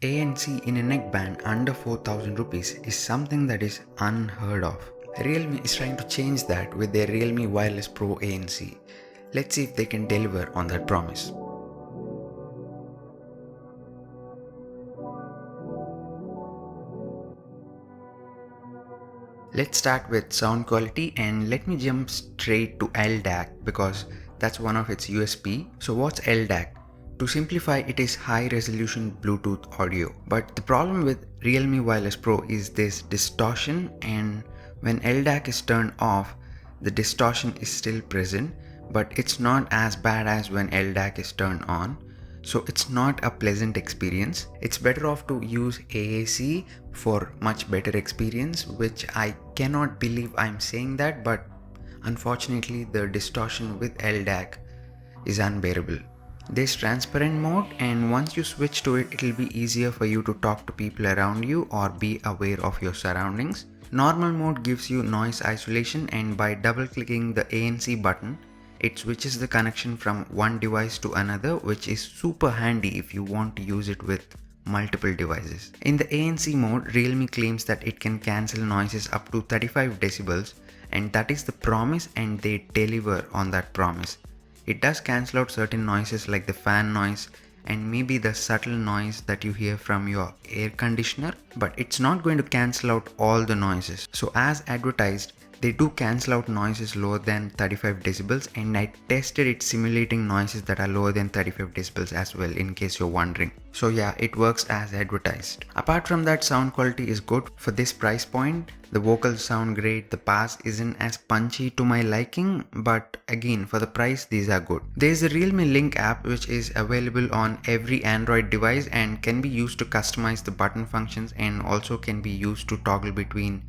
ANC in a neckband under 4000 rupees is something that is unheard of. Realme is trying to change that with their Realme Wireless Pro ANC. Let's see if they can deliver on that promise. Let's start with sound quality and let me jump straight to LDAC because that's one of its USP. So what's LDAC? To simplify, it is high resolution Bluetooth audio. But the problem with Realme Wireless Pro is this distortion, and when LDAC is turned off, the distortion is still present, but it's not as bad as when LDAC is turned on. So it's not a pleasant experience. It's better off to use AAC for much better experience, which I cannot believe I'm saying that, but unfortunately the distortion with LDAC is unbearable. There's transparent mode, and once you switch to it, it'll be easier for you to talk to people around you or be aware of your surroundings. Normal mode gives you noise isolation, and by double clicking the ANC button, it switches the connection from one device to another, which is super handy if you want to use it with multiple devices. In the ANC mode, Realme claims that it can cancel noises up to 35 decibels, and that is the promise, and they deliver on that promise. It does cancel out certain noises like the fan noise and maybe the subtle noise that you hear from your air conditioner, but it's not going to cancel out all the noises. So as advertised, they do cancel out noises lower than 35 decibels, and I tested it simulating noises that are lower than 35 decibels as well, in case you're wondering. So yeah, it works as advertised. Apart from that, sound quality is good for this price point. The vocals sound great, the bass isn't as punchy to my liking, but again, for the price, these are good. There's a Realme Link app which is available on every Android device and can be used to customize the button functions, and also can be used to toggle between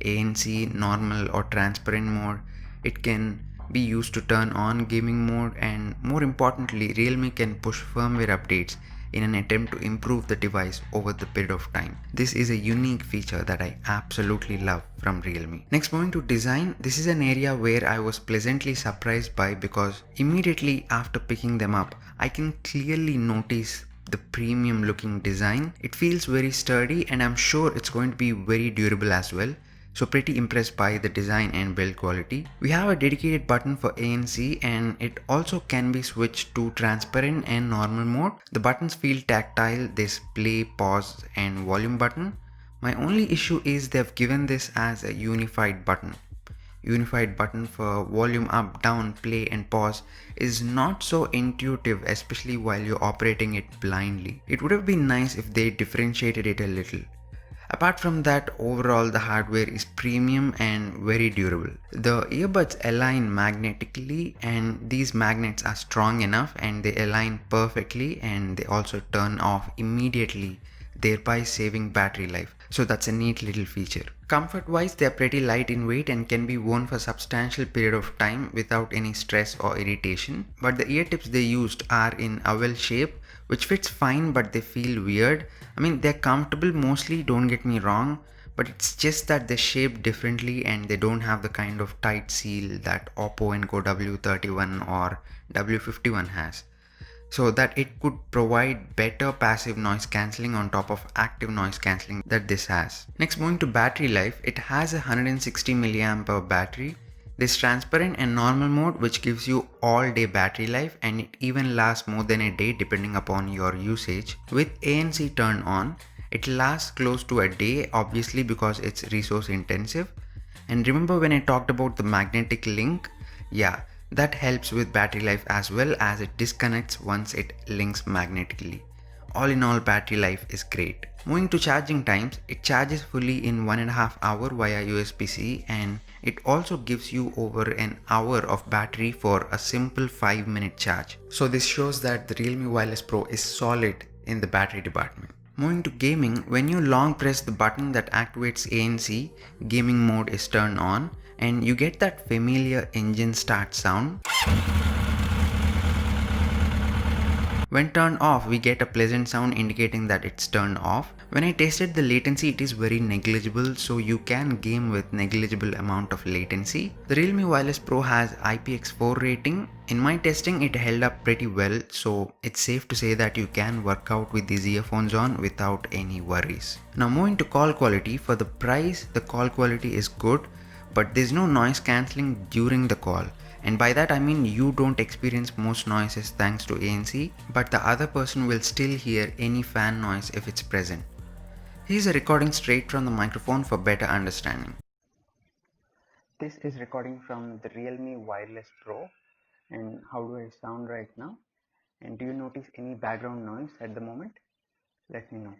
ANC, normal or transparent mode. It can be used to turn on gaming mode, and more importantly, Realme can push firmware updates in an attempt to improve the device over the period of time. This is a unique feature that I absolutely love from Realme. Next, moving to design, this is an area where I was pleasantly surprised by, because immediately after picking them up, I can clearly notice the premium looking design. It feels very sturdy, and I'm sure it's going to be very durable as well. So pretty impressed by the design and build quality. We have a dedicated button for ANC, and it also can be switched to transparent and normal mode. The buttons feel tactile. There's play, pause and volume button. My only issue is they've given this as a unified button. Unified button for volume up, down, play and pause is not so intuitive, especially while you're operating it blindly. It would have been nice if they differentiated it a little. Apart from that, overall the hardware is premium and very durable. The earbuds align magnetically, and these magnets are strong enough and they align perfectly, and they also turn off immediately, thereby saving battery life. So that's a neat little feature. Comfort wise, they are pretty light in weight and can be worn for a substantial period of time without any stress or irritation. But the ear tips they used are in oval shape, which fits fine, but they feel weird. I mean, they're comfortable mostly, don't get me wrong, but it's just that they're shaped differently and they don't have the kind of tight seal that Oppo Enco W31 or W51 has, so that it could provide better passive noise cancelling on top of active noise cancelling that this has. Next, moving to battery life, it has a 160 mAh battery. There's transparent and normal mode, which gives you all day battery life, and it even lasts more than a day depending upon your usage. With ANC turned on, it lasts close to a day, obviously because it's resource intensive. And remember when I talked about the magnetic link? Yeah, that helps with battery life as well, as it disconnects once it links magnetically. All in all, battery life is great. Moving to charging times, it charges fully in 1.5 hours via USB-C, and it also gives you over an hour of battery for a simple 5-minute charge. So this shows that the Realme Wireless Pro is solid in the battery department. Moving to gaming, when you long press the button that activates ANC, gaming mode is turned on, and you get that familiar engine start sound, When turned off, we get a pleasant sound indicating that it's turned off. When I tested the latency, it is very negligible, so you can game with negligible amount of latency. The Realme Wireless Pro has IPX4 rating. In my testing, it held up pretty well, so it's safe to say that you can work out with these earphones on without any worries. Now moving to call quality, for the price, the call quality is good, but there's no noise cancelling during the call. And by that I mean you don't experience most noises thanks to ANC, but the other person will still hear any fan noise if it's present. Here's a recording straight from the microphone for better understanding. This is recording from the Realme Wireless Pro. And how do I sound right now? And do you notice any background noise at the moment? Let me know.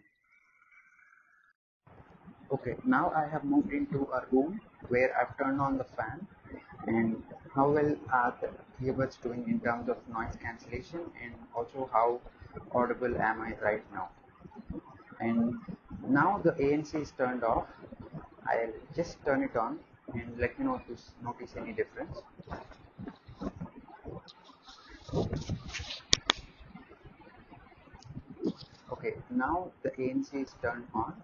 Okay, now I have moved into a room where I've turned on the fan, and how well are the earbuds doing in terms of noise cancellation, and also how audible am I right now. And now the ANC is turned off. I'll just turn it on and let me know if you notice any difference. Okay, now the ANC is turned on,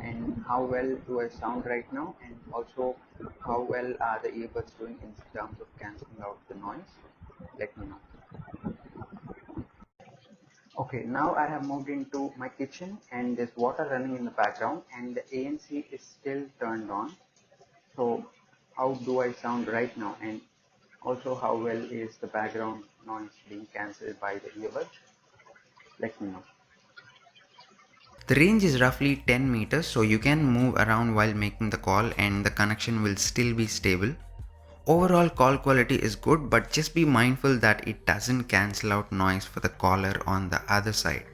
and how well do I sound right now, and also how well are the earbuds doing in terms of cancelling out the noise. Let me know. Okay, now I have moved into my kitchen and there's water running in the background and the ANC is still turned on. So how do I sound right now, and also how well is the background noise being cancelled by the earbuds? Let me know. The range is roughly 10 meters, so you can move around while making the call and the connection will still be stable. Overall call quality is good, but just be mindful that it doesn't cancel out noise for the caller on the other side.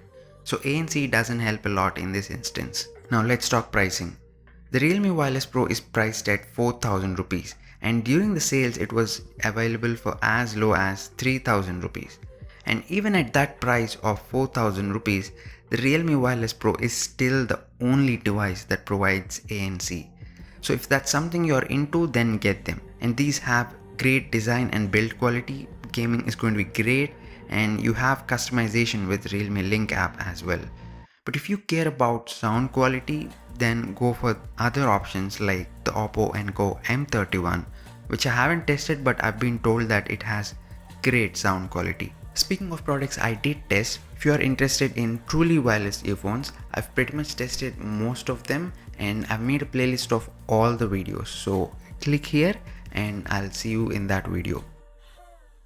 So ANC doesn't help a lot in this instance. Now let's talk pricing. The Realme Wireless Pro is priced at 4000 rupees, and during the sales it was available for as low as 3000 rupees. And even at that price of 4000 rupees, the Realme Wireless Pro is still the only device that provides ANC. So if that's something you're into, then get them. And these have great design and build quality. Gaming is going to be great, and you have customization with Realme Link app as well. But if you care about sound quality, then go for other options like the Oppo Enco M31, which I haven't tested, but I've been told that it has great sound quality. Speaking of products I did test, if you are interested in truly wireless earphones, I've pretty much tested most of them and I've made a playlist of all the videos. So click here and I'll see you in that video.